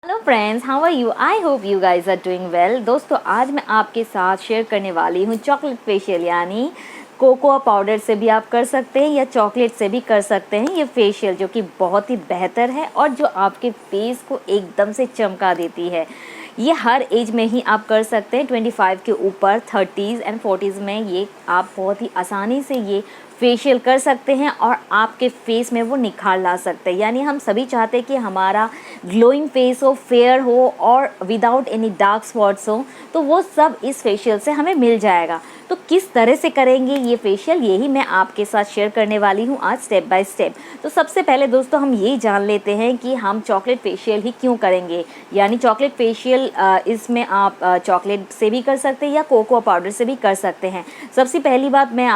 Hello friends, how are you? I hope you guys are doing well. दोस्तों, आज मैं आपके साथ शेयर करने वाली हूँ चॉकलेट फेशियल, यानी कोकोआ पाउडर से भी आप कर सकते हैं या चॉकलेट से भी कर सकते हैं ये फेशियल, जो कि बहुत ही बेहतर है और जो आपके फेस को एकदम से चमका देती है। ये हर एज में ही आप कर सकते हैं, 25 के ऊपर, 30s एंड 40s में ये आप बहुत ही आसानी से ये फेशियल कर सकते हैं और आपके फेस में वो निखार ला सकते हैं। यानी हम सभी चाहते हैं कि हमारा ग्लोइंग फेस हो, फेयर हो और विदाउट एनी डार्क स्पॉट्स हो, तो वो सब इस फेशियल से हमें मिल जाएगा। तो किस तरह से करेंगे ये फेशियल, यही मैं आपके साथ शेयर करने वाली हूँ आज स्टेप बाय स्टेप। तो सबसे पहले दोस्तों हम यही जान लेते हैं कि हम चॉकलेट फेशियल ही क्यों करेंगे। यानी चॉकलेट फेशियल इसमें आप चॉकलेट से भी कर सकते हैं या कोकोआ पाउडर से भी कर सकते हैं। सबसे पहली बात मैं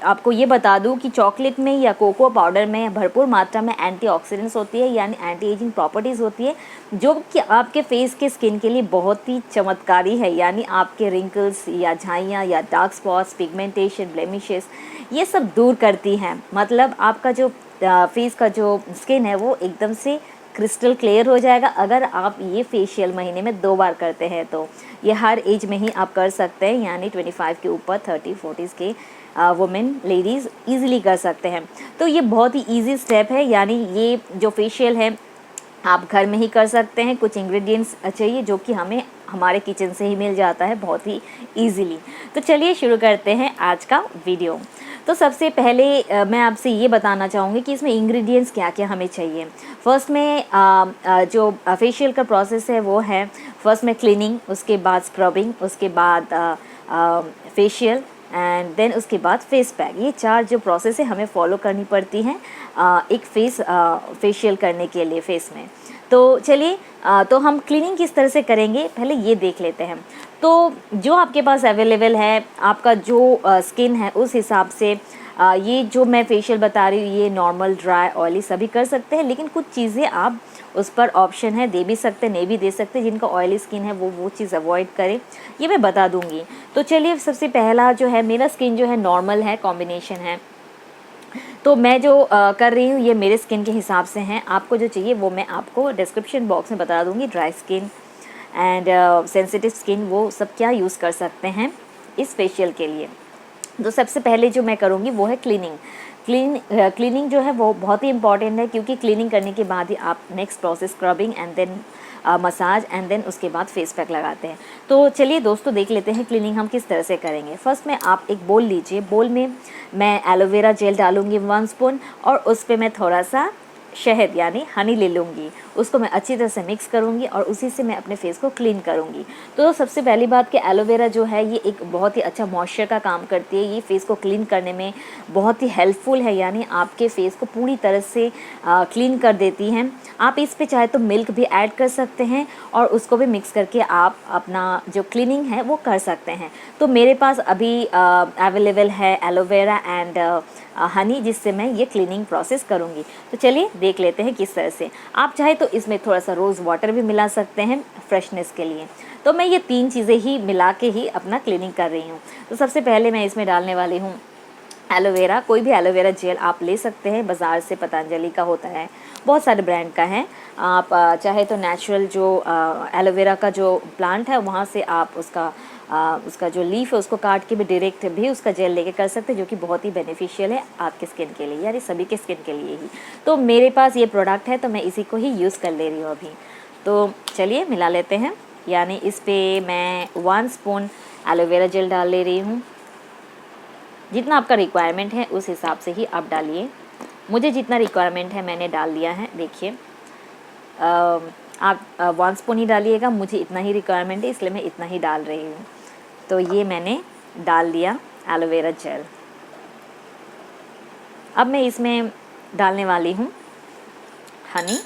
आपको ये बता दूं कि चॉकलेट में या कोकोआ पाउडर में भरपूर मात्रा में एंटीऑक्सीडेंट्स होती है, यानी एंटी एजिंग प्रॉपर्टीज़ होती है, जो कि आपके फेस के स्किन के लिए बहुत ही चमत्कारी है। यानी आपके रिंकल्स या झाइयाँ या डार्क स्पॉट्स, पिगमेंटेशन, ब्लेमिशेस, ये सब दूर करती हैं। मतलब आपका जो फेस का जो स्किन है वो एकदम से क्रिस्टल क्लियर हो जाएगा अगर आप ये फेशियल महीने में 2 बार करते हैं। तो ये हर एज में ही आप कर सकते हैं, यानी 25 के ऊपर, 30-40s के वुमेन, लेडीज़ ईज़िली कर सकते हैं। तो ये बहुत ही ईजी स्टेप है। यानी ये जो फेशियल है आप घर में ही कर सकते हैं। कुछ इंग्रेडिएंट्स चाहिए जो कि हमें हमारे किचन से ही मिल जाता है बहुत ही ईज़िली। तो चलिए शुरू करते हैं आज का वीडियो। तो सबसे पहले मैं आपसे ये बताना चाहूँगी कि इसमें इंग्रेडिएंट्स क्या क्या हमें चाहिए। फर्स्ट में जो फेशियल का प्रोसेस है वो है, फर्स्ट में क्लीनिंग, उसके बाद स्क्रबिंग, उसके बाद फेशियल एंड देन उसके बाद फेस पैक। ये 4 जो प्रोसेस है हमें फॉलो करनी पड़ती हैं एक फेशियल करने के लिए फेस में। तो चलिए तो हम क्लीनिंग किस तरह से करेंगे पहले ये देख लेते हैं। तो जो आपके पास अवेलेबल है, आपका जो स्किन है उस हिसाब से ये जो मैं फेशियल बता रही हूँ ये नॉर्मल, ड्राई, ऑयली सभी कर सकते हैं, लेकिन कुछ चीज़ें आप उस पर ऑप्शन है, दे भी सकते, नहीं भी दे सकते। जिनका ऑयली स्किन है वो चीज़ अवॉइड करें, ये मैं बता दूंगी। तो चलिए सबसे पहला जो है, मेरा स्किन जो है नॉर्मल है, कॉम्बिनेशन है, तो मैं जो कर रही हूँ ये मेरे स्किन के हिसाब से हैं। आपको जो चाहिए वो मैं आपको डिस्क्रिप्शन बॉक्स में बता दूँगी। Dry skin and sensitive skin वो सब क्या यूज़ कर सकते हैं इस फेशियल के लिए। तो सबसे पहले जो मैं करूँगी वो है क्लीनिंग। क्लीनिंग जो है वो बहुत ही इंपॉर्टेंट है, क्योंकि क्लीनिंग करने के बाद ही आप next process scrubbing and then massage and then उसके बाद फेस पैक लगाते हैं। तो चलिए दोस्तों देख लेते हैं क्लीनिंग हम किस तरह से करेंगे। फर्स्ट में आप एक बोल लीजिए, बोल में मैं एलोवेरा जेल डालूंगी 1 स्पून और उस पर मैं थोड़ा सा शहद यानी हनी ले लूँगी, उसको मैं अच्छी तरह से मिक्स करूँगी और उसी से मैं अपने फेस को क्लीन करूँगी। तो सबसे पहली बात कि एलोवेरा जो है ये एक बहुत ही अच्छा मॉइस्चर का काम करती है, ये फेस को क्लीन करने में बहुत ही हेल्पफुल है, यानी आपके फेस को पूरी तरह से क्लीन कर देती हैं। आप इस पे चाहे तो मिल्क भी ऐड कर सकते हैं और उसको भी मिक्स करके आप अपना जो क्लीनिंग है वो कर सकते हैं। तो मेरे पास अभी अवेलेबल है एलोवेरा एंड हनी, जिससे मैं ये क्लीनिंग प्रोसेस करूँगी। तो चलिए देख लेते हैं किस तरह से। आप चाहे तो इसमें थोड़ा सा रोज़ वाटर भी मिला सकते हैं फ्रेशनेस के लिए। तो मैं ये 3 चीज़ें ही मिला के ही अपना क्लीनिंग कर रही हूँ। तो सबसे पहले मैं इसमें डालने वाली हूँ एलोवेरा। कोई भी एलोवेरा जेल आप ले सकते हैं, बाज़ार से पतंजलि का होता है, बहुत सारे ब्रांड का है। आप चाहे तो नेचुरल जो एलोवेरा का जो प्लांट है वहाँ से आप उसका जो लीफ है उसको काट के भी डायरेक्ट भी उसका जेल लेके कर सकते हैं, जो कि बहुत ही बेनिफिशियल है आपके स्किन के लिए, यानी सभी के स्किन के लिए ही। तो मेरे पास ये प्रोडक्ट है तो मैं इसी को ही यूज़ कर ले रही हूँ अभी। तो चलिए मिला लेते हैं। यानी इस पर मैं 1 स्पून एलोवेरा जेल डाल ले रही हूँ। जितना आपका रिक्वायरमेंट है उस हिसाब से ही आप डालिए। मुझे जितना रिक्वायरमेंट है मैंने डाल दिया है। देखिए आप 1 स्पून ही डालिएगा, मुझे इतना ही रिक्वायरमेंट है इसलिए मैं इतना ही डाल रही हूँ। तो ये मैंने डाल दिया एलोवेरा जेल। अब मैं इसमें डालने वाली हूँ हनी।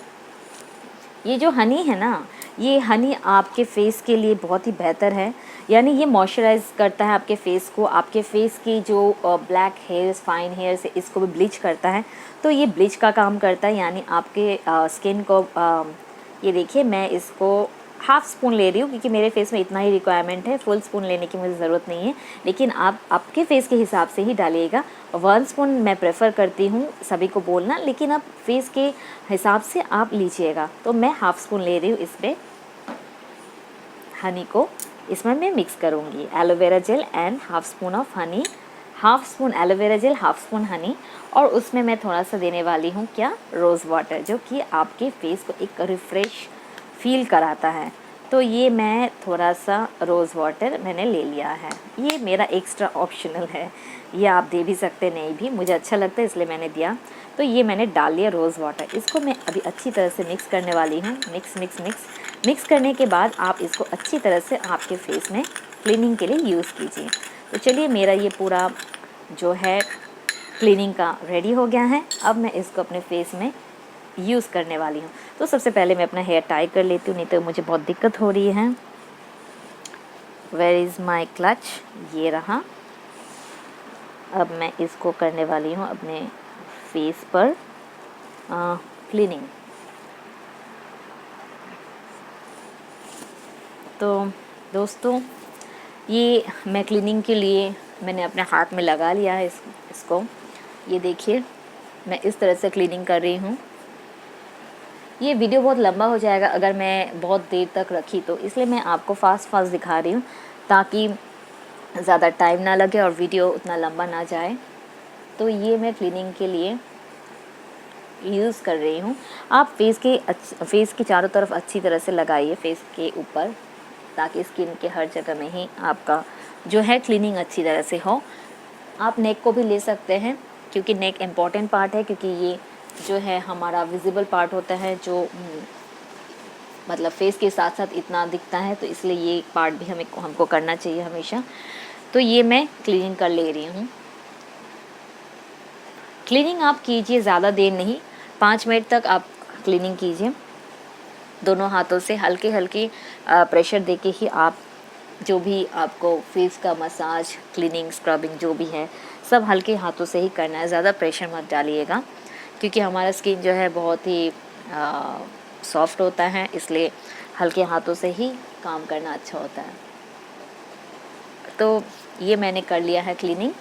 ये जो हनी है ना, ये हनी आपके फेस के लिए बहुत ही बेहतर है, यानी ये मॉइस्चराइज करता है आपके फेस को। आपके फेस की जो ब्लैक हेयर्स, फाइन हेयर्स, इसको भी ब्लीच करता है। तो ये ब्लीच का काम करता है, यानी आपके स्किन को ये देखिए मैं इसको हाफ़ स्पून ले रही हूँ क्योंकि मेरे फेस में इतना ही रिक्वायरमेंट है, फुल स्पून लेने की मुझे ज़रूरत नहीं है, लेकिन आप आपके फेस के हिसाब से ही डालिएगा। 1 स्पून मैं प्रेफर करती हूँ सभी को बोलना, लेकिन आप फेस के हिसाब से आप लीजिएगा। तो मैं हाफ़ स्पून ले रही हूँ इस पर हनी को, इसमें मैं मिक्स करूँगी aloe vera gel and half spoon of honey, half spoon aloe vera gel, half spoon Honey, और उसमें मैं थोड़ा सा देने वाली हूँ क्या, रोज़ वाटर, जो कि आपके फेस को एक रिफ़्रेश फील कराता है। तो ये मैं थोड़ा सा रोज़ वाटर मैंने ले लिया है, ये मेरा एक्स्ट्रा ऑप्शनल है, ये आप दे भी सकते नहीं भी, मुझे अच्छा लगता है इसलिए मैंने दिया। तो ये मैंने डाल लिया रोज़ वाटर, इसको मैं अभी अच्छी तरह से मिक्स करने वाली हूँ। मिक्स मिक्स मिक्स मिक्स करने के बाद आप इसको अच्छी तरह से आपके फेस में क्लीनिंग के लिए यूज़ कीजिए। तो चलिए मेरा ये पूरा जो है क्लीनिंग का रेडी हो गया है। अब मैं इसको अपने फेस में यूज़ करने वाली हूँ। तो सबसे पहले मैं अपना हेयर टाई कर लेती हूँ, नहीं तो मुझे बहुत दिक्कत हो रही है। वेयर इज़ माई क्लच, ये रहा। अब मैं इसको करने वाली हूँ अपने फेस पर क्लीनिंग। तो दोस्तों, ये मैं क्लीनिंग के लिए मैंने अपने हाथ में लगा लिया है इसको। ये देखिए मैं इस तरह से क्लीनिंग कर रही हूँ। ये वीडियो बहुत लंबा हो जाएगा अगर मैं बहुत देर तक रखी तो, इसलिए मैं आपको फास्ट दिखा रही हूँ ताकि ज़्यादा टाइम ना लगे और वीडियो उतना लंबा ना जाए। तो ये मैं क्लीनिंग के लिए यूज़ कर रही हूँ। आप फेस के चारों तरफ अच्छी तरह से लगाइए फेस के ऊपर, ताकि स्किन के हर जगह में ही आपका जो है क्लीनिंग अच्छी तरह से हो। आप नेक को भी ले सकते हैं क्योंकि नेक इम्पॉर्टेंट पार्ट है, क्योंकि ये जो है हमारा विजिबल पार्ट होता है, जो मतलब फेस के साथ साथ इतना दिखता है, तो इसलिए ये पार्ट भी हमको करना चाहिए हमेशा। तो ये मैं क्लीनिंग कर ले रही हूँ। क्लीनिंग आप कीजिए, ज़्यादा देर नहीं, 5 मिनट तक आप क्लीनिंग कीजिए। दोनों हाथों से हल्के हल्के प्रेशर देके ही आप जो भी आपको फेस का मसाज, क्लीनिंग, स्क्रबिंग जो भी है सब हल्के हाथों से ही करना है। ज़्यादा प्रेशर मत डालिएगा क्योंकि हमारा स्किन जो है बहुत ही सॉफ्ट होता है, इसलिए हल्के हाथों से ही काम करना अच्छा होता है। तो ये मैंने कर लिया है क्लीनिंग।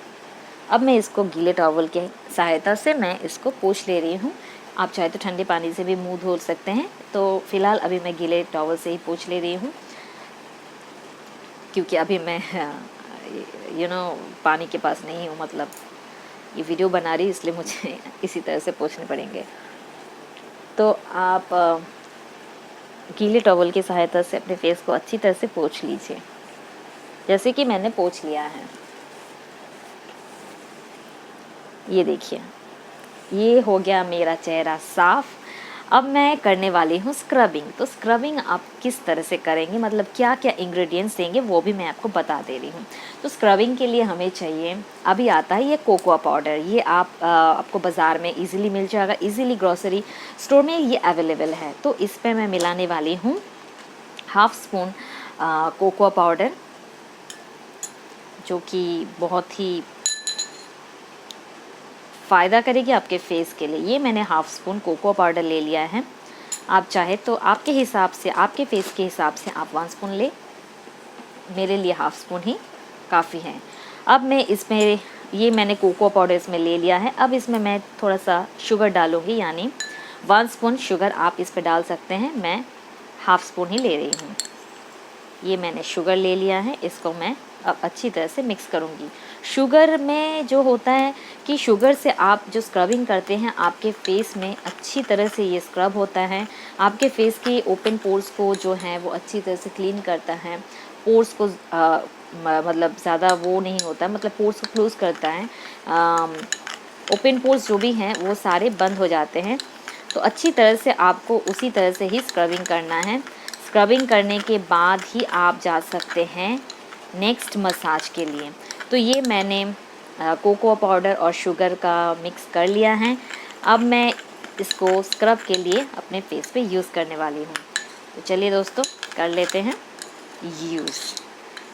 अब मैं इसको गीले टॉवल के सहायता से मैं इसको पोंछ ले रही हूँ। आप चाहे तो ठंडे पानी से भी मुंह धो सकते हैं, तो फ़िलहाल अभी मैं गीले टॉवल से ही पोंछ ले रही हूँ क्योंकि अभी मैं पानी के पास नहीं हूँ, मतलब ये वीडियो बना रही इसलिए मुझे इसी तरह से पोंछने पड़ेंगे। तो आप गीले टॉवल की सहायता से अपने फेस को अच्छी तरह से पोंछ लीजिए, जैसे कि मैंने पोंछ लिया है। ये देखिए, ये हो गया मेरा चेहरा साफ़। अब मैं करने वाली हूँ स्क्रबिंग। तो स्क्रबिंग आप किस तरह से करेंगे, मतलब क्या क्या इंग्रेडिएंट्स देंगे वो भी मैं आपको बता दे रही हूँ। तो स्क्रबिंग के लिए हमें चाहिए, अभी आता है ये कोकोआ पाउडर। ये आपको बाज़ार में इजीली मिल जाएगा, इजीली ग्रोसरी स्टोर में ये अवेलेबल है। तो इस पर मैं मिलाने वाली हूँ हाफ़ स्पून कोकोआ पाउडर, जो कि बहुत ही फ़ायदा करेगी आपके फेस के लिए। ये मैंने हाफ़ स्पून कोकोआ पाउडर ले लिया है। आप चाहे तो आपके हिसाब से, आपके फेस के हिसाब से आप 1 स्पून ले, मेरे लिए हाफ़ स्पून ही काफ़ी है। अब मैं इसमें ये मैंने कोकोआ पाउडर इसमें ले लिया है। अब इसमें मैं थोड़ा सा शुगर डालूँगी, यानी 1 स्पून शुगर आप इस पर डाल सकते हैं, मैं हाफ़ स्पून ही ले रही हूँ। ये मैंने शुगर ले लिया है, इसको मैं अब अच्छी तरह से मिक्स करूँगी। शुगर में जो होता है कि शुगर से आप जो स्क्रबिंग करते हैं आपके फेस में अच्छी तरह से ये स्क्रब होता है, आपके फेस के ओपन पोर्स को जो है वो अच्छी तरह से क्लीन करता है। पोर्स को मतलब ज़्यादा वो नहीं होता, मतलब पोर्स को क्लोज़ करता है। ओपन पोर्स जो भी हैं वो सारे बंद हो जाते हैं। तो अच्छी तरह से आपको उसी तरह से ही स्क्रबिंग करना है। स्क्रबिंग करने के बाद ही आप जा सकते हैं नेक्स्ट मसाज के लिए। तो ये मैंने कोकोआ पाउडर और शुगर का मिक्स कर लिया है। अब मैं इसको स्क्रब के लिए अपने फेस पे यूज़ करने वाली हूँ। तो चलिए दोस्तों, कर लेते हैं यूज़।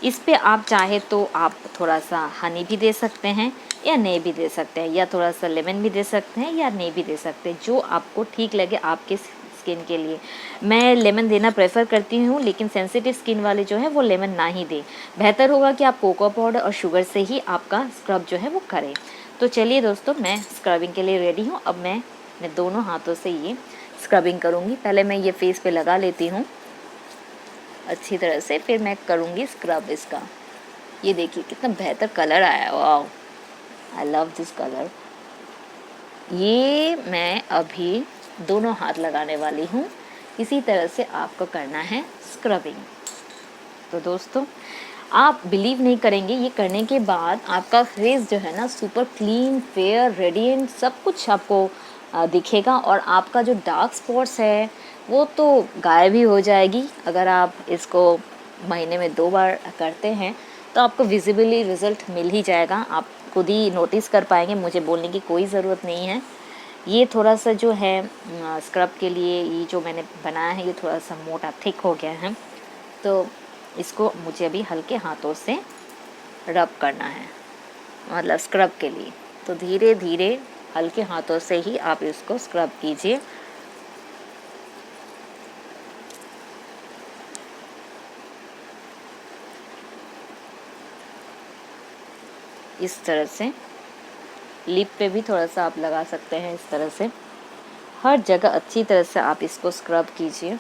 इस पे आप चाहे तो आप थोड़ा सा हनी भी दे सकते हैं या नहीं भी दे सकते हैं, या थोड़ा सा लेमन भी दे सकते हैं या नहीं भी दे सकते हैं, जो आपको ठीक लगे आपके स्किन के लिए। मैं लेमन देना प्रेफर करती हूँ, लेकिन सेंसिटिव स्किन वाले जो है वो लेमन ना ही दें। बेहतर होगा कि आप कोको पाउडर और शुगर से ही आपका स्क्रब जो है वो करें। तो चलिए दोस्तों, मैं स्क्रबिंग के लिए रेडी हूँ। अब मैं दोनों हाथों से ये स्क्रबिंग करूँगी। पहले मैं ये फेस पे लगा लेती हूँ अच्छी तरह से, फिर मैं करूँगी स्क्रब इसका। ये देखिए कितना बेहतर कलर आया है, वाह, आई लव दिस कलर। ये मैं अभी दोनों हाथ लगाने वाली हूँ। इसी तरह से आपको करना है स्क्रबिंग। तो दोस्तों, आप बिलीव नहीं करेंगे, ये करने के बाद आपका फेस जो है ना सुपर क्लीन, फेयर, रेडिएंट सब कुछ आपको दिखेगा। और आपका जो डार्क स्पॉट्स है वो तो गायब ही हो जाएगी। अगर आप इसको महीने में 2 बार करते हैं तो आपको विजिबली रिज़ल्ट मिल ही जाएगा। आप खुद ही नोटिस कर पाएंगे, मुझे बोलने की कोई ज़रूरत नहीं है। ये थोड़ा सा जो है स्क्रब के लिए ये जो मैंने बनाया है ये थोड़ा सा मोटा थिक हो गया है, तो इसको मुझे अभी हल्के हाथों से रब करना है, मतलब स्क्रब के लिए। तो धीरे धीरे हल्के हाथों से ही आप इसको स्क्रब कीजिए। इस तरह से लिप पे भी थोड़ा सा आप लगा सकते हैं। इस तरह से हर जगह अच्छी तरह से आप इसको स्क्रब कीजिए।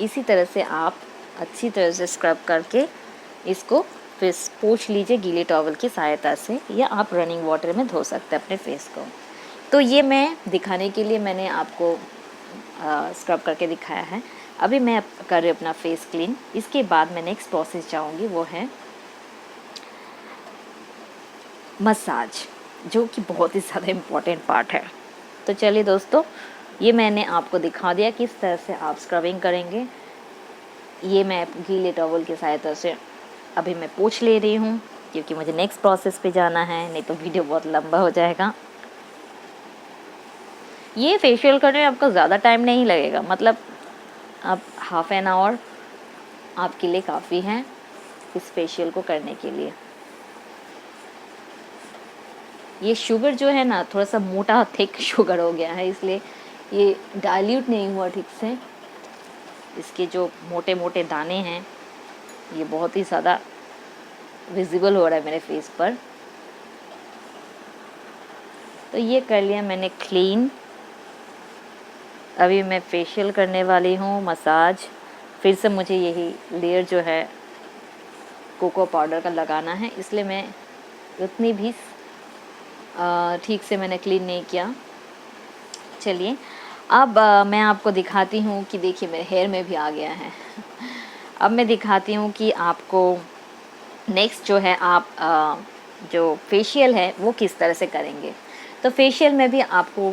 इसी तरह से आप अच्छी तरह से स्क्रब करके इसको फिर पोंछ लीजिए गीले टॉवल की सहायता से, या आप रनिंग वाटर में धो सकते हैं अपने फेस को। तो ये मैं दिखाने के लिए मैंने आपको स्क्रब करके दिखाया है। अभी मैं कर रही हूँ अपना फेस क्लीन। इसके बाद मैं नेक्स्ट प्रोसेस जाऊँगी, वो है मसाज, जो कि बहुत ही ज़्यादा इम्पॉर्टेंट पार्ट है। तो चलिए दोस्तों, ये मैंने आपको दिखा दिया किस तरह से आप स्क्रबिंग करेंगे। ये मैं गीले टॉवल की सहायता से अभी मैं पोंछ ले रही हूँ, क्योंकि मुझे नेक्स्ट प्रोसेस पे जाना है, नहीं तो वीडियो बहुत लंबा हो जाएगा। ये फेशियल करने में आपको ज़्यादा टाइम नहीं लगेगा, मतलब आप हाफ एन आवर आपके लिए काफ़ी है इस फेशियल को करने के लिए। ये शुगर जो है ना थोड़ा सा मोटा थिक शुगर हो गया है, इसलिए ये डाइल्यूट नहीं हुआ ठीक से। इसके जो मोटे मोटे दाने हैं ये बहुत ही ज़्यादा विजिबल हो रहा है मेरे फेस पर। तो ये कर लिया मैंने क्लीन। अभी मैं फेशियल करने वाली हूँ, मसाज। फिर से मुझे यही लेयर जो है कोको पाउडर का लगाना है, इसलिए मैं उतनी भी ठीक से मैंने क्लीन नहीं किया। चलिए अब मैं आपको दिखाती हूँ कि देखिए मेरे हेयर में भी आ गया है। अब मैं दिखाती हूँ कि आपको नेक्स्ट जो है आप जो फेशियल है वो किस तरह से करेंगे। तो फेशियल में भी आपको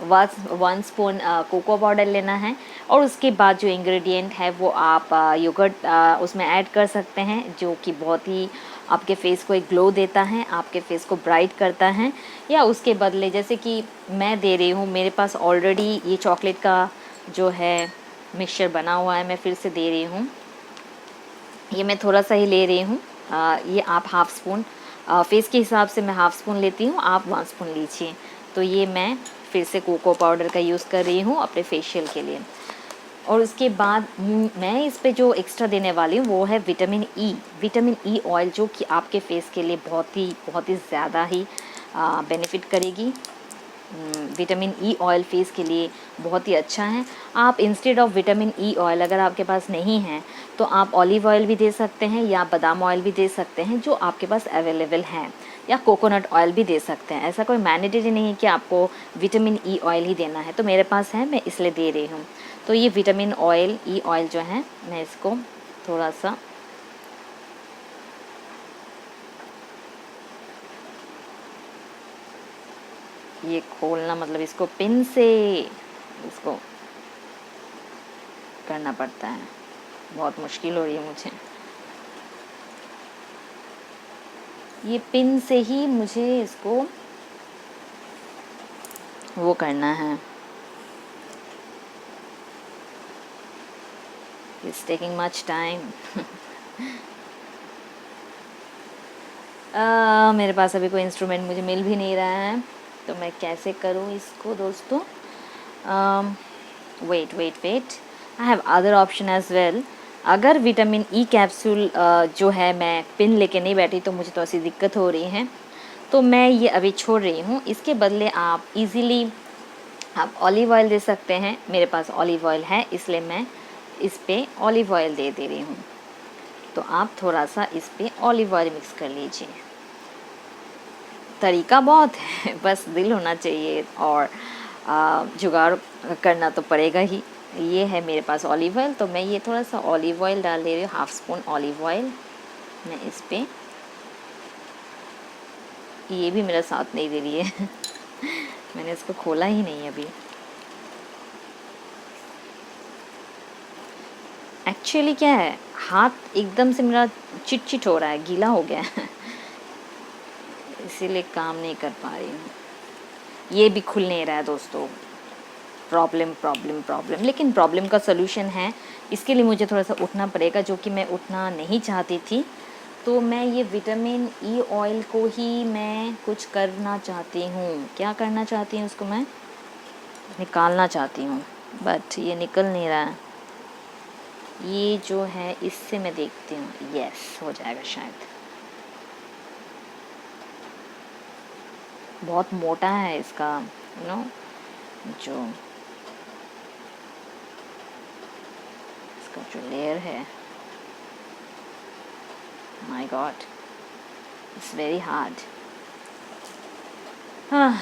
1 स्पून कोको पाउडर लेना है, और उसके बाद जो इंग्रेडिएंट है वो आप योगर्ट उसमें ऐड कर सकते हैं, जो कि बहुत ही आपके फेस को एक ग्लो देता है, आपके फेस को ब्राइट करता है। या उसके बदले जैसे कि मैं दे रही हूँ, मेरे पास ऑलरेडी ये चॉकलेट का जो है मिक्सचर बना हुआ है, मैं फिर से दे रही हूँ। ये मैं थोड़ा सा ही ले रही हूँ। ये आप हाफ़ स्पून, फेस के हिसाब से मैं हाफ़ स्पून लेती हूँ, आप 1 स्पून लीजिए। तो ये मैं फिर से कोको पाउडर का यूज़ कर रही हूँ अपने फेशियल के लिए। और उसके बाद मैं इस पे जो एक्स्ट्रा देने वाली हूँ वो है विटामिन ई ऑयल, जो कि आपके फेस के लिए बहुत ही ज़्यादा ही बेनिफिट करेगी। विटामिन ई ऑयल फेस के लिए बहुत ही अच्छा है। आप instead of vitamin E oil अगर आपके पास नहीं है तो आप ऑलिव ऑयल भी दे सकते हैं, या बादाम ऑयल भी दे सकते हैं जो आपके पास अवेलेबल हैं, या कोकोनट ऑयल भी दे सकते हैं। ऐसा कोई मैंडेटरी नहीं है कि आपको विटामिन ई ऑयल ही देना है, तो मेरे पास है, मैं इसलिए दे रही हूँ। तो ये विटामिन ई ऑयल जो है मैं इसको थोड़ा सा ये खोलना, मतलब इसको पिन से इसको करना पड़ता है, बहुत मुश्किल हो रही है मुझे। ये पिन से ही मुझे इसको वो करना है। It's taking much time. मेरे पास अभी कोई इंस्ट्रूमेंट मुझे मिल भी नहीं रहा है, तो मैं कैसे करूँ इसको दोस्तों? Wait wait wait, I have other option as well. अगर विटामिन ई कैप्सूल जो है मैं पिन लेके नहीं बैठी तो मुझे तो ऐसी दिक्कत हो रही है, तो मैं ये अभी छोड़ रही हूँ। इसके बदले आप इजीली आप ऑलिव ऑयल दे सकते हैं। मेरे पास ऑलिव ऑयल है, इसलिए मैं इस पे ऑलिव ऑयल दे रही हूँ। तो आप थोड़ा सा इस पे ऑलिव ऑयल मिक्स कर लीजिए। तरीका बहुत है, बस दिल होना चाहिए और जुगाड़ करना तो पड़ेगा ही। ये है मेरे पास ऑलिव ऑयल, तो मैं ये थोड़ा सा ऑलिव ऑयल डाल दे रही हूँ, हाफ स्पून ऑलिव ऑयल मैं इस पे। ये भी मेरा साथ नहीं दे रही है मैंने इसको खोला ही नहीं अभी। एक्चुअली क्या है, हाथ एकदम से मेरा चिट हो रहा है, गीला हो गया है इसीलिए काम नहीं कर पा रही हूँ। ये भी खुल नहीं रहा है दोस्तों। प्रॉब्लम प्रॉब्लम प्रॉब्लम, लेकिन प्रॉब्लम का सलूशन है। इसके लिए मुझे थोड़ा सा उठना पड़ेगा, जो कि मैं उठना नहीं चाहती थी। तो मैं ये विटामिन ई ऑयल को ही मैं कुछ करना चाहती हूँ। क्या करना चाहती हूँ? उसको मैं निकालना चाहती हूँ, बट ये निकल नहीं रहा है। ये जो है इससे मैं देखती हूँ, यस हो जाएगा शायद। बहुत मोटा है इसका जो इसका जो लेयर है, my God it's very hard. हाँ,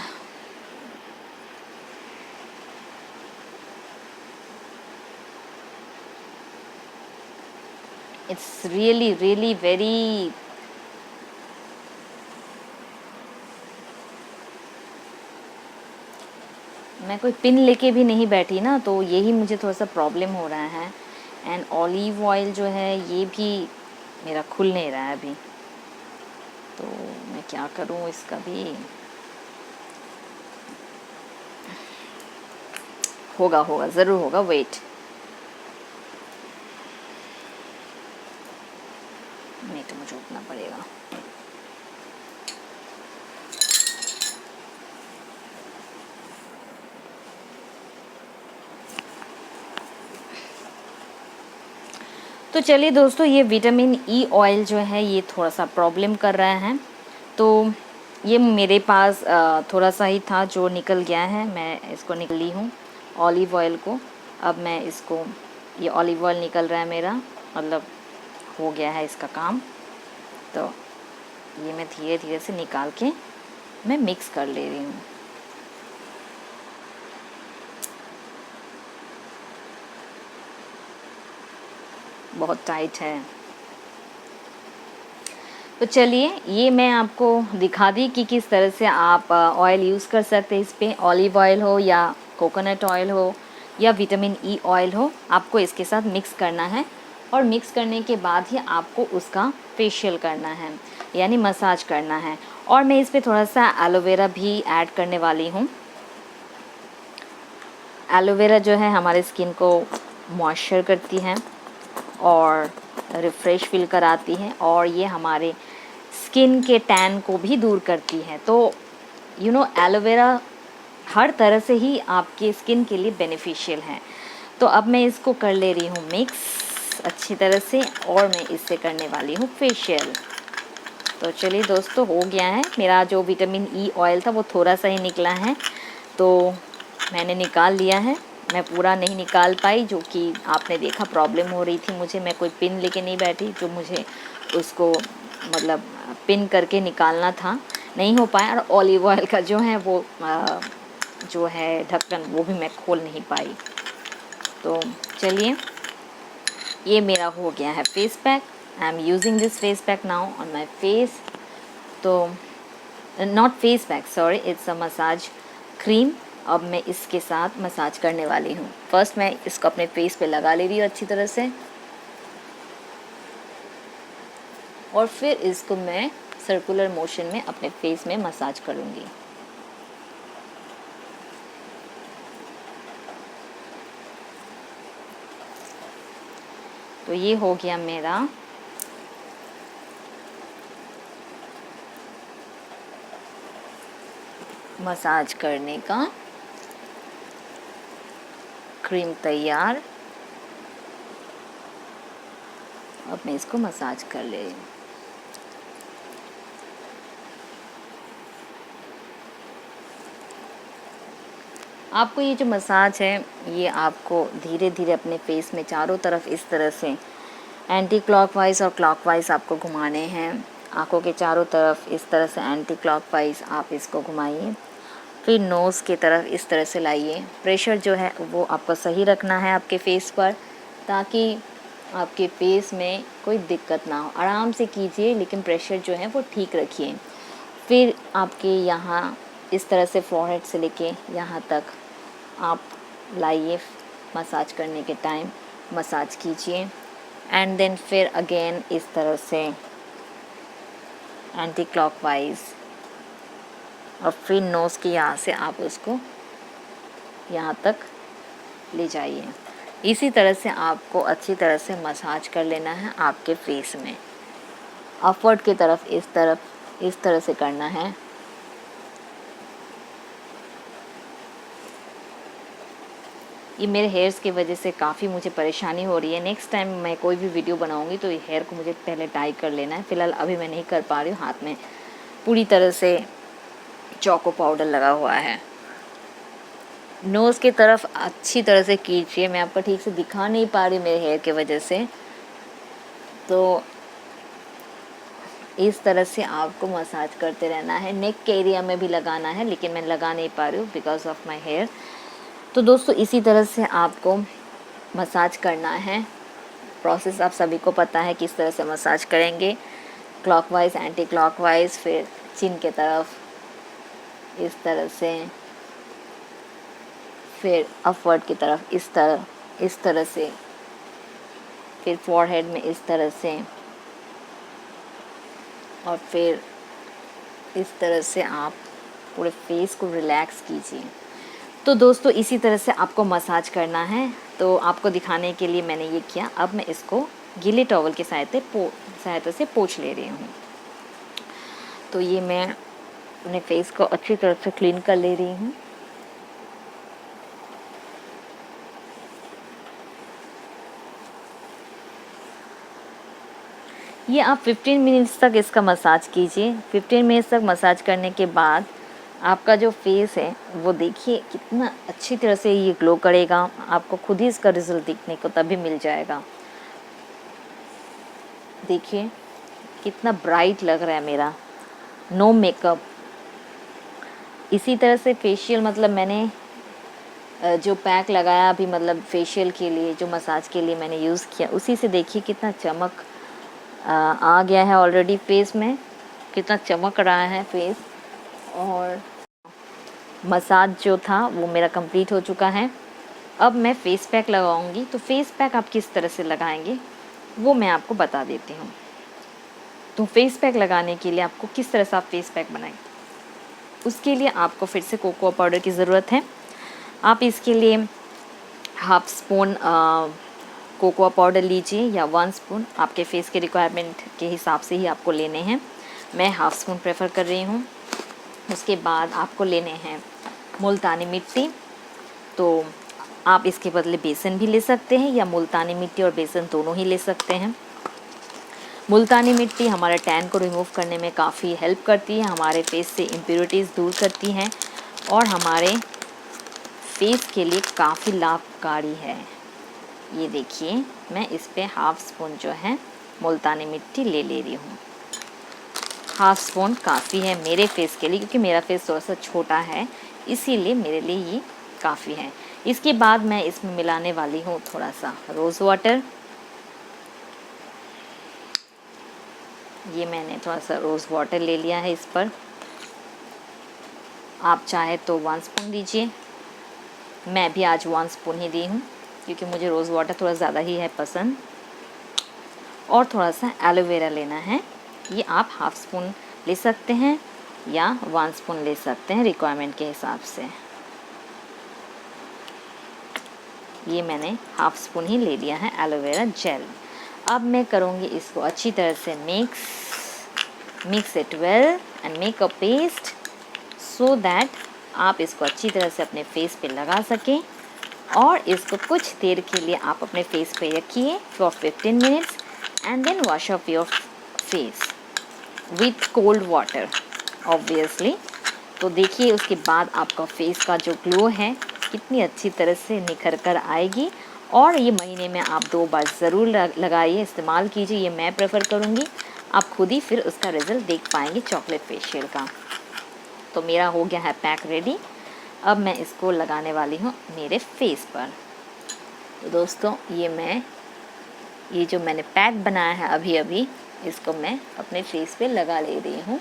इट्स रियली रियली वेरी, मैं कोई पिन लेके भी नहीं बैठी ना, तो यही मुझे थोड़ा सा प्रॉब्लम हो रहा है। एंड ऑलिव ऑयल जो है ये भी मेरा खुल नहीं रहा है अभी, तो मैं क्या करूँ इसका भी। होगा होगा ज़रूर होगा, वेट। नहीं तो मुझे उठना पड़ेगा। तो चलिए दोस्तों, ये विटामिन ई ऑयल जो है ये थोड़ा सा प्रॉब्लम कर रहा है, तो ये मेरे पास थोड़ा सा ही था जो निकल गया है। मैं इसको निकली हूँ ऑलिव ऑयल को। अब मैं इसको, ये ऑलिव ऑयल निकल रहा है मेरा, मतलब हो गया है इसका काम। तो ये मैं धीरे धीरे से निकाल के मैं मिक्स कर ले रही हूँ। बहुत टाइट है। तो चलिए, ये मैं आपको दिखा दी कि किस तरह से आप ऑयल यूज़ कर सकते हैं इस पे। ऑलिव ऑयल हो या कोकोनट ऑयल हो या विटामिन ई ऑयल हो, आपको इसके साथ मिक्स करना है और मिक्स करने के बाद ही आपको उसका फेशियल करना है, यानी मसाज करना है। और मैं इस पे थोड़ा सा एलोवेरा भी ऐड करने वाली हूँ। एलोवेरा जो है हमारे स्किन को मॉइस्चर करती है और रिफ़्रेश फील कराती है, और ये हमारे स्किन के टैन को भी दूर करती है। तो एलोवेरा हर तरह से ही आपके स्किन के लिए बेनिफिशियल है। तो अब मैं इसको कर ले रही हूँ मिक्स अच्छी तरह से, और मैं इससे करने वाली हूँ फेशियल। तो चलिए दोस्तों, हो गया है मेरा जो विटामिन ई ऑयल था वो थोड़ा सा ही निकला है, तो मैंने निकाल लिया है। मैं पूरा नहीं निकाल पाई, जो कि आपने देखा प्रॉब्लम हो रही थी मुझे। मैं कोई पिन लेके नहीं बैठी जो मुझे उसको मतलब पिन करके निकालना था, नहीं हो पाया। और ऑलिव ऑयल का जो है वो जो है ढक्कन, वो भी मैं खोल नहीं पाई। तो चलिए, ये मेरा हो गया है face pack. I am using this face pack now on my face. तो not face pack, sorry, it's a massage cream. अब मैं इसके साथ मसाज करने वाली हूँ। फर्स्ट मैं इसको अपने फेस पे लगा ले रही हूँ अच्छी तरह से, और फिर इसको मैं सर्कुलर मोशन में अपने फेस में मसाज करूँगी। तो ये हो गया मेरा मसाज करने का क्रीम तैयार। अब मैं इसको मसाज कर ले रही हूँ। आपको ये जो मसाज है ये आपको धीरे धीरे अपने फेस में चारों तरफ इस तरह से एंटी क्लॉकवाइज और क्लॉकवाइज आपको घुमाने हैं। आंखों के चारों तरफ इस तरह से एंटी क्लॉकवाइज आप इसको घुमाइए। फिर नोज़ की तरफ इस तरह से लाइए। प्रेशर जो है वो आपको सही रखना है आपके फेस पर, ताकि आपके फेस में कोई दिक्कत ना हो। आराम से कीजिए लेकिन प्रेशर जो है वो ठीक रखिए। फिर आपके यहाँ इस तरह से फोरहेड से लेके यहाँ तक आप लाइए। मसाज करने के टाइम मसाज कीजिए एंड देन फिर अगेन इस तरह से एंटी क्लॉकवाइज और फिर नोज़ के यहाँ से आप उसको यहाँ तक ले जाइए। इसी तरह से आपको अच्छी तरह से मसाज कर लेना है आपके फेस में। अपवर्ड की तरफ इस तरह से करना है। ये मेरे हेयर्स की वजह से काफ़ी मुझे परेशानी हो रही है। नेक्स्ट टाइम मैं कोई भी वीडियो बनाऊंगी तो ये हेयर को मुझे पहले टाई कर लेना है। फ़िलहाल अभी मैं नहीं कर पा रही हूँ। हाथ में पूरी तरह से चोको पाउडर लगा हुआ है। नोज़ की तरफ अच्छी तरह से कीजिए। मैं आपको ठीक से दिखा नहीं पा रही मेरे हेयर की वजह से, तो इस तरह से आपको मसाज करते रहना है। नेक के एरिया में भी लगाना है लेकिन मैं लगा नहीं पा रही हूँ बिकॉज ऑफ माई हेयर। तो दोस्तों इसी तरह से आपको मसाज करना है। प्रोसेस आप सभी को पता है किस तरह से मसाज करेंगे। क्लॉकवाइज, एंटी क्लॉकवाइज, फिर चिन के तरफ इस तरह से, फिर अपवर्ड की तरफ इस तरह से, फिर फोरहेड में इस तरह से, और फिर इस तरह से आप पूरे फेस को रिलैक्स कीजिए। तो दोस्तों इसी तरह से आपको मसाज करना है। तो आपको दिखाने के लिए मैंने ये किया। अब मैं इसको गीले टॉवल की सहायता से पोंछ ले रही हूँ। तो ये मैं अपने फेस को अच्छी तरह से क्लीन कर ले रही हूँ। ये आप 15 मिनट्स तक इसका मसाज कीजिए। 15 मिनट्स तक मसाज करने के बाद आपका जो फेस है वो देखिए कितना अच्छी तरह से ये ग्लो करेगा। आपको खुद ही इसका रिजल्ट दिखने को तभी मिल जाएगा। देखिए कितना ब्राइट लग रहा है मेरा, नो मेकअप। इसी तरह से फेशियल, मतलब मैंने जो पैक लगाया अभी, मतलब फेशियल के लिए जो मसाज के लिए मैंने यूज़ किया, उसी से देखिए कितना चमक आ गया है ऑलरेडी फेस में, कितना चमक रहा है फेस। और मसाज जो था वो मेरा कंप्लीट हो चुका है। अब मैं फेस पैक लगाऊंगी। तो फेस पैक आप किस तरह से लगाएंगे वो मैं आपको बता देती हूँ। तो फेस पैक लगाने के लिए आपको किस तरह से आप फेस पैक बनाएंगे, उसके लिए आपको फिर से कोकोआ पाउडर की ज़रूरत है। आप इसके लिए हाफ स्पून कोकोआ पाउडर लीजिए या 1 स्पून, आपके फेस के रिक्वायरमेंट के हिसाब से ही आपको लेने हैं। मैं हाफ स्पून प्रेफर कर रही हूँ। उसके बाद आपको लेने हैं मुल्तानी मिट्टी। तो आप इसके बदले बेसन भी ले सकते हैं या मुल्तानी मिट्टी और बेसन दोनों ही ले सकते हैं। मुल्तानी मिट्टी हमारा टैन को रिमूव करने में काफ़ी हेल्प करती है, हमारे फेस से इम्प्योरिटीज़ दूर करती हैं और हमारे फेस के लिए काफ़ी लाभकारी है। ये देखिए मैं इस पे हाफ स्पून जो है मुल्तानी मिट्टी ले रही हूँ। हाफ स्पून काफ़ी है मेरे फेस के लिए, क्योंकि मेरा फेस थोड़ा सा छोटा है, इसीलिए मेरे लिए ये काफ़ी है। इसके बाद मैं इसमें मिलाने वाली हूँ थोड़ा सा रोज़ वाटर। ये मैंने थोड़ा सा रोज़ वाटर ले लिया है इस पर। आप चाहे तो 1 स्पून दीजिए। मैं भी आज 1 स्पून ही दी हूँ क्योंकि मुझे रोज़ वाटर थोड़ा ज़्यादा ही है पसंद। और थोड़ा सा एलोवेरा लेना है। ये आप हाफ स्पून ले सकते हैं या 1 स्पून ले सकते हैं रिक्वायरमेंट के हिसाब से। ये मैंने हाफ स्पून ही ले लिया है एलोवेरा जेल। अब मैं करूँगी इसको अच्छी तरह से mix it well and make a paste so that आप इसको अच्छी तरह से अपने फेस पे लगा सकें और इसको कुछ देर के लिए आप अपने फेस पे रखिए for 15 minutes and then wash off your face with cold water obviously. तो देखिए उसके बाद आपका फेस का जो ग्लो है कितनी अच्छी तरह से निखर कर आएगी। और ये महीने में आप 2 बार ज़रूर लगाइए, इस्तेमाल कीजिए, ये मैं प्रेफर करूँगी। आप खुद ही फिर उसका रिज़ल्ट देख पाएंगे चॉकलेट फेशियल का। तो मेरा हो गया है पैक रेडी, अब मैं इसको लगाने वाली हूँ मेरे फेस पर। तो दोस्तों ये जो मैंने पैक बनाया है अभी अभी, इसको मैं अपने फेस पे लगा ले रही हूँ।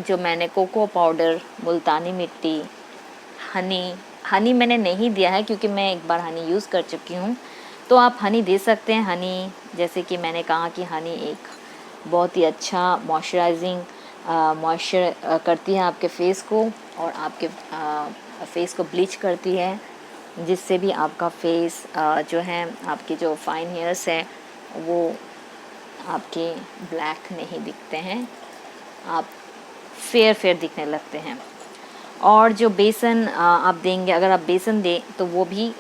जो मैंने कोको पाउडर, मुल्तानी मिट्टी, हनी मैंने नहीं दिया है क्योंकि मैं एक बार हनी यूज़ कर चुकी हूँ, तो आप हनी दे सकते हैं। हनी जैसे कि मैंने कहा कि हनी एक बहुत ही अच्छा मॉइस्चराइजिंग मॉइस्चर करती है आपके फेस को, और आपके फेस को ब्लीच करती है, जिससे भी आपका फेस जो है, आपके जो फाइन हेयर्स हैं वो आपके ब्लैक नहीं दिखते हैं, आप फेयर दिखने लगते हैं। और जो बेसन आप देंगे, अगर आप बेसन दें तो वो भी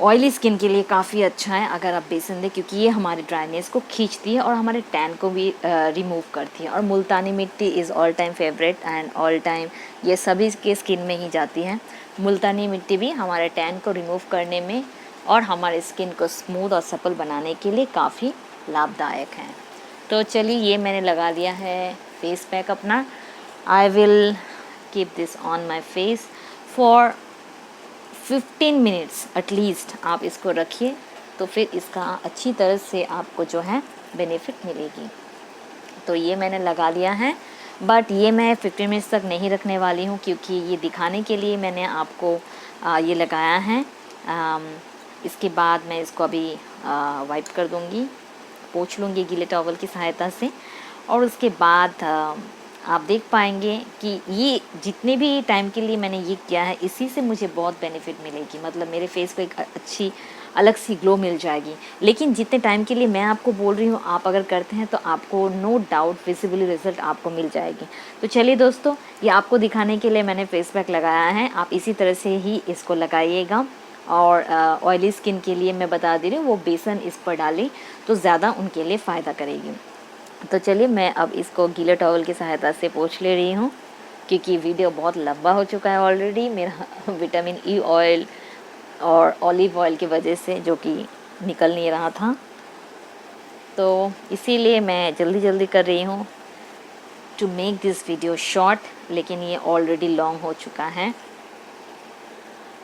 ऑयली स्किन के लिए काफ़ी अच्छा है अगर आप बेसन दें, क्योंकि ये हमारे ड्राइनेस को खींचती है और हमारे टैन को भी रिमूव करती है। और मुल्तानी मिट्टी is all time favourite and all time ये सभी के स्किन में ही जाती है। मुल्तानी मिट्टी भी हमारे टैन को रिमूव करने में और हमारे स्किन को स्मूथ और सपल बनाने के लिए काफ़ी लाभदायक है। तो चलिए ये मैंने लगा लिया है फेस पैक अपना। I will keep this on my face for 15 minutes at least. आप इसको रखिए तो फिर इसका अच्छी तरह से आपको जो है बेनिफिट मिलेगी। तो ये मैंने लगा लिया है, बट ये मैं 15 मिनट्स तक नहीं रखने वाली हूँ, क्योंकि ये दिखाने के लिए मैंने आपको ये लगाया है। इसके बाद मैं इसको अभी वाइप कर दूँगी, पोंछ लूँगी गीले टॉवल की सहायता से, और उसके बाद आप देख पाएंगे कि ये जितने भी टाइम के लिए मैंने ये किया है, इसी से मुझे बहुत बेनिफिट मिलेगी। मतलब मेरे फेस को एक अच्छी अलग सी ग्लो मिल जाएगी। लेकिन जितने टाइम के लिए मैं आपको बोल रही हूँ, आप अगर करते हैं तो आपको नो डाउट विजिबली रिजल्ट आपको मिल जाएगी। तो चलिए दोस्तों, ये आपको दिखाने के लिए मैंने फेस पैक लगाया है, आप इसी तरह से ही इसको लगाइएगा। और ऑयली स्किन के लिए मैं बता दे रही हूँ, वो बेसन इस पर डालें तो ज़्यादा उनके लिए फ़ायदा करेगी। तो चलिए मैं अब इसको गीले टॉवल की सहायता से पोंछ ले रही हूँ, क्योंकि वीडियो बहुत लंबा हो चुका है ऑलरेडी। मेरा विटामिन ई ऑयल और ऑलिव ऑयल की वजह से जो कि निकल नहीं रहा था, तो इसीलिए मैं जल्दी कर रही हूँ to make this video short, लेकिन ये ऑलरेडी लॉन्ग हो चुका है।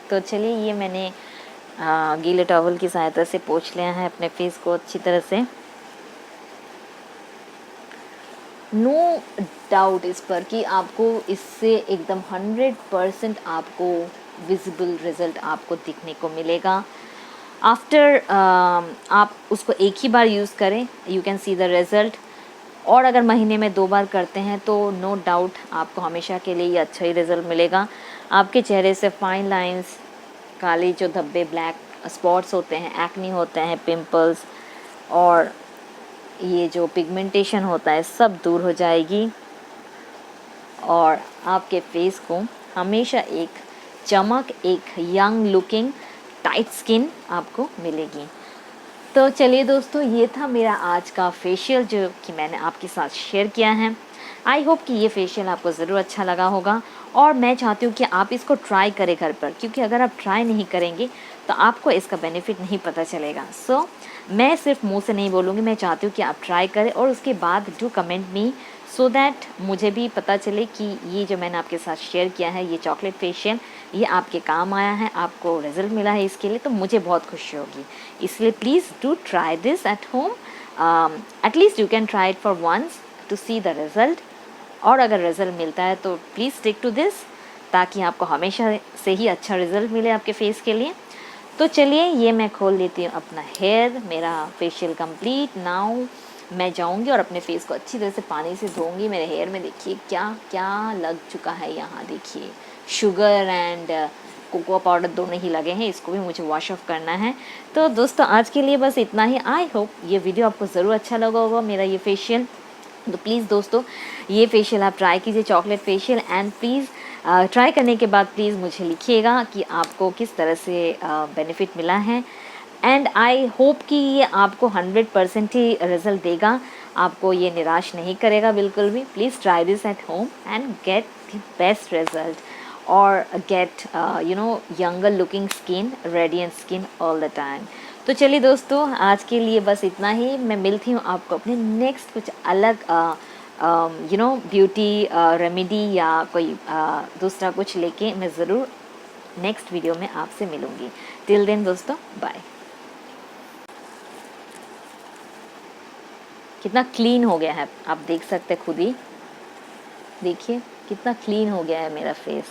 तो चलिए ये मैंने गीले टॉवल की सहायता से पोंछ लिया है अपने फेस को अच्छी तरह से। नो डाउट इस पर कि आपको इससे एकदम 100% आपको विजिबल रिज़ल्ट आपको दिखने को मिलेगा। आफ्टर आप उसको एक ही बार यूज़ करें, you can see the result. और अगर महीने में 2 बार करते हैं तो नो डाउट आपको हमेशा के लिए ये अच्छा ही रिज़ल्ट मिलेगा। आपके चेहरे से फाइन लाइंस, काले जो धब्बे, ब्लैक स्पॉट्स होते हैं, एक्ने होते हैं, पिंपल्स और ये जो पिगमेंटेशन होता है, सब दूर हो जाएगी और आपके फेस को हमेशा एक चमक, एक यंग लुकिंग टाइट स्किन आपको मिलेगी। तो चलिए दोस्तों, ये था मेरा आज का फेशियल जो कि मैंने आपके साथ शेयर किया है। आई होप कि ये फेशियल आपको ज़रूर अच्छा लगा होगा, और मैं चाहती हूँ कि आप इसको ट्राई करें घर पर, क्योंकि अगर आप ट्राई नहीं करेंगे तो आपको इसका बेनिफिट नहीं पता चलेगा। सो मैं सिर्फ मुंह से नहीं बोलूँगी, मैं चाहती हूँ कि आप ट्राई करें और उसके बाद do comment me, so that मुझे भी पता चले कि ये जो मैंने आपके साथ शेयर किया है, ये चॉकलेट फेशियल, ये आपके काम आया है, आपको रिज़ल्ट मिला है इसके लिए, तो मुझे बहुत खुशी होगी। इसलिए please do try this at home, at least you can try it for once to see the result. और अगर रिज़ल्ट मिलता है तो प्लीज़ स्टिक टू दिस, ताकि आपको हमेशा से ही अच्छा रिज़ल्ट मिले आपके फेस के लिए। तो चलिए ये मैं खोल लेती हूँ अपना हेयर, मेरा फेशियल कंप्लीट। नाउ मैं जाऊँगी और अपने फेस को अच्छी तरह से पानी से धोऊंगी। मेरे हेयर में देखिए क्या क्या लग चुका है, यहाँ देखिए शुगर एंड कोकोआ पाउडर दोनों ही लगे हैं, इसको भी मुझे वॉश ऑफ करना है। तो दोस्तों आज के लिए बस इतना ही। आई होप ये वीडियो आपको ज़रूर अच्छा लगा होगा, मेरा ये फेशियल। तो प्लीज़ दोस्तों ये फेशियल आप ट्राई कीजिए, chocolate facial, and please try करने के बाद प्लीज़ मुझे लिखिएगा कि आपको किस तरह से बेनिफिट मिला है। एंड आई होप कि ये आपको 100% ही रिजल्ट देगा, आपको ये निराश नहीं करेगा बिल्कुल भी। Please try this at home and get the best result और get younger looking skin, radiant skin all the time. तो चलिए दोस्तों, आज के लिए बस इतना ही। मैं मिलती हूँ आपको अपने नेक्स्ट कुछ अलग ब्यूटी रेमेडी या कोई दूसरा कुछ लेके मैं ज़रूर नेक्स्ट वीडियो में आपसे मिलूँगी। टिल देन दोस्तों, बाय। कितना क्लीन हो गया है, आप देख सकते खुद ही, देखिए कितना क्लीन हो गया है मेरा फेस।